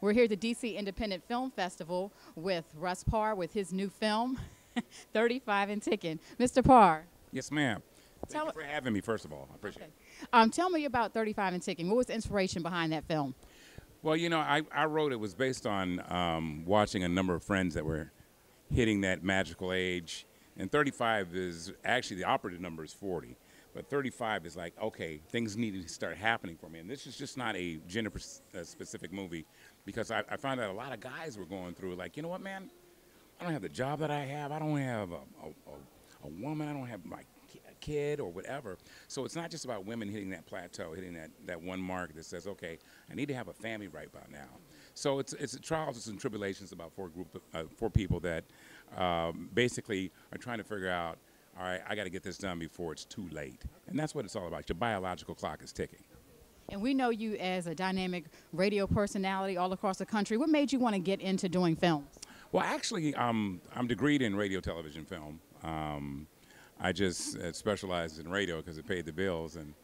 We're here at the DC Independent Film Festival with RUSS PARR with his new film, 35 and Ticking. Mr. Parr. Yes, ma'am. Thank you for having me, first of all. I appreciate it. Tell me about 35 and Ticking. What was the inspiration behind that film? Well, you know, I wrote it was based on watching a number of friends that were hitting that magical age. And 35 is actually, the operative number is 40. But 35 is like, okay, things need to start happening for me. And this is just not a gender-specific movie, because I found out a lot of guys were going through, like, you know what, man? I don't have the job that I have. I don't have a woman. I don't have my kid or whatever. So it's not just about women hitting that plateau, hitting that one mark that says, okay, I need to have a family right about now. So it's trials and tribulations about four people that basically are trying to figure out, all right, I got to get this done before it's too late. And that's what it's all about. Your biological clock is ticking. And we know you as a dynamic radio personality all across the country. What made you want to get into doing films? Well, actually, I'm degreed in radio, television, film. I just specialized in radio because it paid the bills. And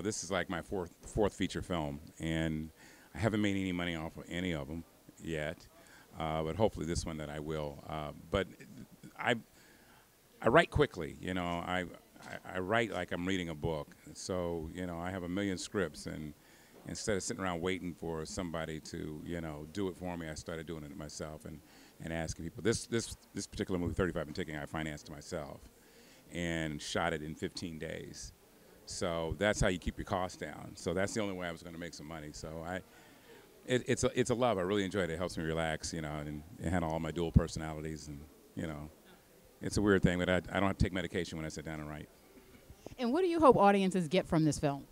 this is like my fourth feature film. And I haven't made any money off of any of them yet. But hopefully this one that I will. But I write quickly, you know. I write like I'm reading a book. So, you know, I have a million scripts, and instead of sitting around waiting for somebody to, you know, do it for me, I started doing it myself and asking people. This particular movie, 35 and Ticking, I financed myself and shot it in 15 days. So that's how you keep your costs down. So that's the only way I was going to make some money. So it's a love. I really enjoyed it. It helps me relax, you know, and handle all my dual personalities, and, you know. It's a weird thing, but I don't have to take medication when I sit down and write. And what do you hope audiences get from this film?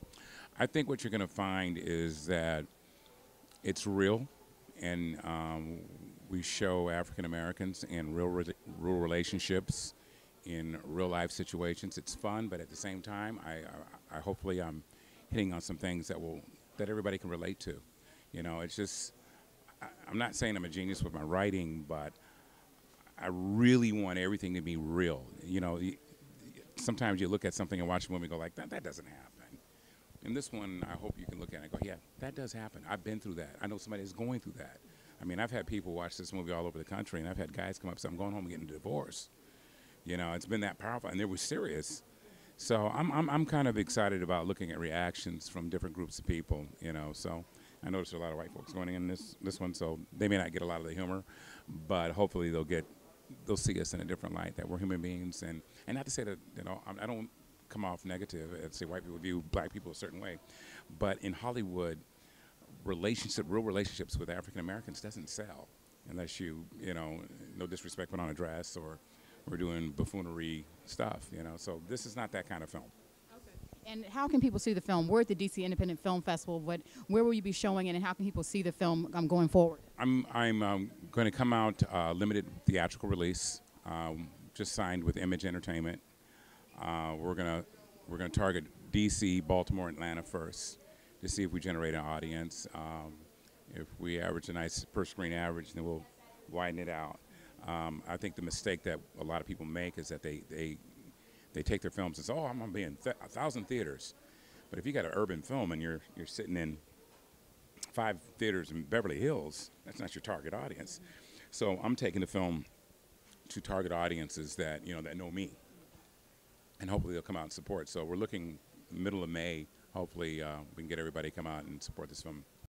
I think what you're going to find is that it's real, and we show African Americans in real relationships, in real life situations. It's fun, but at the same time, I hopefully I'm hitting on some things that everybody can relate to. You know, it's just, I'm not saying I'm a genius with my writing, but I really want everything to be real. You know, sometimes you look at something and watch a movie and go like, that doesn't happen. And this one, I hope you can look at it and go, yeah, that does happen. I've been through that. I know somebody is going through that. I mean, I've had people watch this movie all over the country, and I've had guys come up and say, I'm going home and getting a divorce. You know, it's been that powerful, and they were serious. So I'm kind of excited about looking at reactions from different groups of people, you know. So I noticed there are a lot of white folks going in this one, so they may not get a lot of the humor, but hopefully they'll see us in a different light, that we're human beings. And not to say that, you know, I don't come off negative and say white people view black people a certain way, but in Hollywood, real relationships with African Americans doesn't sell unless you know, no disrespect, put on a dress or we're doing buffoonery stuff, you know. So this is not that kind of film. Okay. And how can people see the film? We're at the DC Independent Film Festival. Where will you be showing it, and how can people see the film going forward? I'm going to come out limited theatrical release. Just signed with Image Entertainment. We're gonna target DC, Baltimore, Atlanta first to see if we generate an audience. If we average a nice per screen average, then we'll widen it out. I think the mistake that a lot of people make is that they take their films and say, oh, I'm going to be in 1,000 theaters. But if you got an urban film and you're sitting in 5 theaters in Beverly Hills, that's not your target audience. So I'm taking the film to target audiences that, you know, that know me. And hopefully they'll come out and support. So we're looking middle of May. Hopefully we can get everybody to come out and support this film.